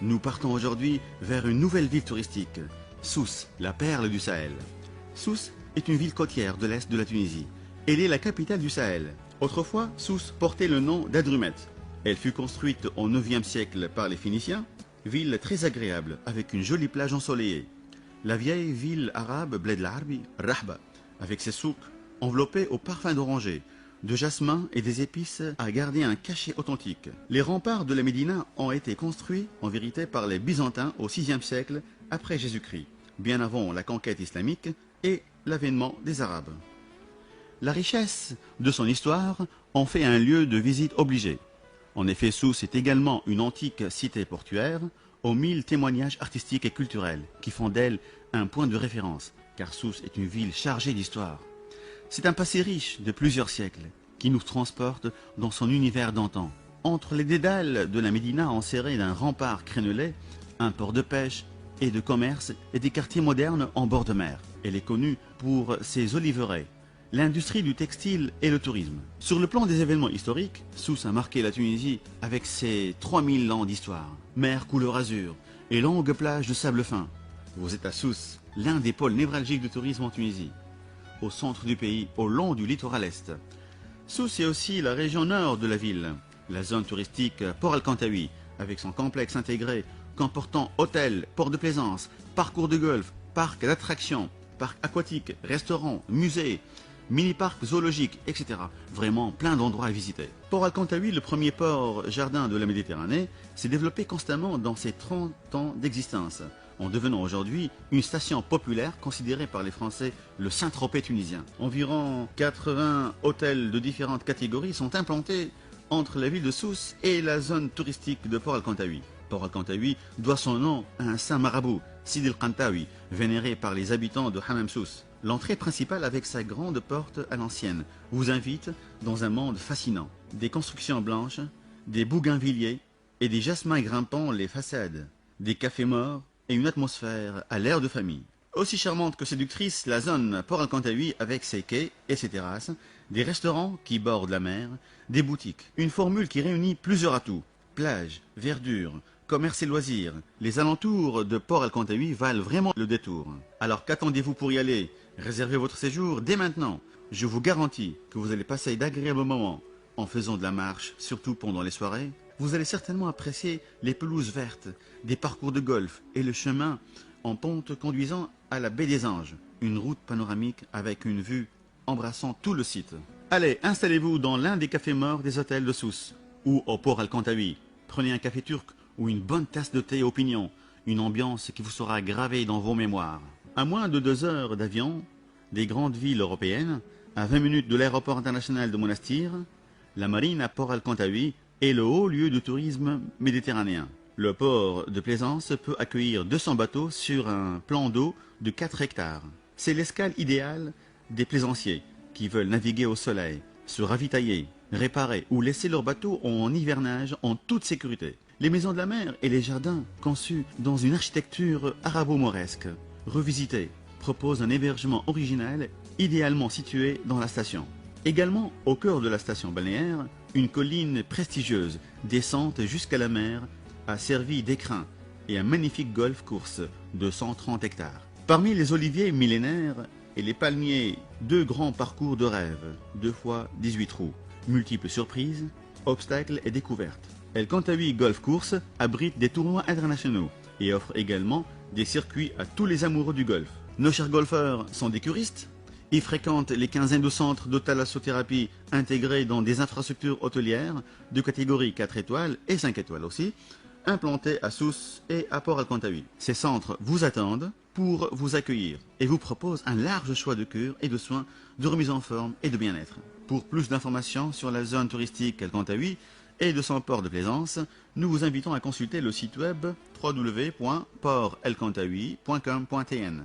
Nous partons aujourd'hui vers une nouvelle ville touristique, Sousse, la perle du Sahel. Sousse est une ville côtière de l'est de la Tunisie. Elle est la capitale du Sahel. Autrefois, Sousse portait le nom d'Adrumet. Elle fut construite au IXe siècle par les Phéniciens, ville très agréable avec une jolie plage ensoleillée. La vieille ville arabe Bled al-Arbi, Rahba, avec ses souks enveloppés au parfum d'oranger, de jasmin et des épices a gardé un cachet authentique. Les remparts de la Médina ont été construits en vérité par les Byzantins au VIe siècle après Jésus-Christ, bien avant la conquête islamique et l'avènement des Arabes. La richesse de son histoire en fait un lieu de visite obligé. En effet, Sousse est également une antique cité portuaire aux 1000 témoignages artistiques et culturels qui font d'elle un point de référence, car Sousse est une ville chargée d'histoire. C'est un passé riche de plusieurs siècles qui nous transporte dans son univers d'antan. Entre les dédales de la Médina enserrés d'un rempart crénelé, un port de pêche et de commerce et des quartiers modernes en bord de mer. Elle est connue pour ses oliveraies, l'industrie du textile et le tourisme. Sur le plan des événements historiques, Sousse a marqué la Tunisie avec ses 3000 ans d'histoire. Mer couleur azur et longues plages de sable fin. Vous êtes à Sousse, l'un des pôles névralgiques du tourisme en Tunisie. Au centre du pays, au long du littoral est. Sousse est aussi la région nord de la ville, la zone touristique Port Al-Kantaoui, avec son complexe intégré comportant hôtels, ports de plaisance, parcours de golf, parcs d'attractions, parcs aquatiques, restaurants, musées, mini-parcs zoologiques, etc. Vraiment plein d'endroits à visiter. Port Al-Kantaoui, le premier port jardin de la Méditerranée, s'est développé constamment dans ses 30 ans d'existence, en devenant aujourd'hui une station populaire considérée par les Français le Saint-Tropez tunisien. Environ 80 hôtels de différentes catégories sont implantés entre la ville de Sousse et la zone touristique de Port Al-Kantaoui. Port Al-Kantaoui doit son nom à un saint marabout, Sidi al-Kantaoui, vénéré par les habitants de Hammam Sousse. L'entrée principale avec sa grande porte à l'ancienne vous invite dans un monde fascinant. Des constructions blanches, des bougainvilliers et des jasmins grimpant les façades, des cafés morts et une atmosphère à l'air de famille. Aussi charmante que séductrice, la zone Port Al-Kantaoui avec ses quais et ses terrasses, des restaurants qui bordent la mer, des boutiques. Une formule qui réunit plusieurs atouts. Plage, verdure, commerce et loisirs. Les alentours de Port Al-Kantaoui valent vraiment le détour. Alors qu'attendez-vous pour y aller? Réservez votre séjour dès maintenant. Je vous garantis que vous allez passer d'agréables moments en faisant de la marche, surtout pendant les soirées. Vous allez certainement apprécier les pelouses vertes, des parcours de golf et le chemin en pente conduisant à la baie des Anges, une route panoramique avec une vue embrassant tout le site. Allez, installez-vous dans l'un des cafés morts des hôtels de Sousse ou au Port Al-Kantaoui. Prenez un café turc ou une bonne tasse de thé aux pignons, une ambiance qui vous sera gravée dans vos mémoires. À moins de 2 heures d'avion des grandes villes européennes, à 20 minutes de l'aéroport international de Monastir, la marine à Port Al-Kantaoui est le haut lieu de tourisme méditerranéen. Le port de plaisance peut accueillir 200 bateaux sur un plan d'eau de 4 hectares. C'est l'escale idéale des plaisanciers qui veulent naviguer au soleil, se ravitailler, réparer ou laisser leur bateau en hivernage en toute sécurité. Les maisons de la mer et les jardins conçus dans une architecture arabo-mauresque, revisitée, proposent un hébergement original idéalement situé dans la station. Également, au cœur de la station balnéaire, une colline prestigieuse, descente jusqu'à la mer, a servi d'écrin et un magnifique golf course de 130 hectares. Parmi les oliviers millénaires et les palmiers, 2 grands parcours de rêve, 2 fois 18 trous, multiples surprises, obstacles et découvertes. El Kantaoui Golf Course abrite des tournois internationaux et offre également des circuits à tous les amoureux du golf. Nos chers golfeurs sont des curistes. Ils fréquentent les quinzaines de centres de thalassothérapie intégrés dans des infrastructures hôtelières de catégorie 4 étoiles et 5 étoiles aussi, implantés à Sousse et à Port Al-Kantaoui. Ces centres vous attendent pour vous accueillir et vous proposent un large choix de cures et de soins de remise en forme et de bien-être. Pour plus d'informations sur la zone touristique Al-Kantaoui et de son port de plaisance, nous vous invitons à consulter le site web www.portelkantaoui.com.tn.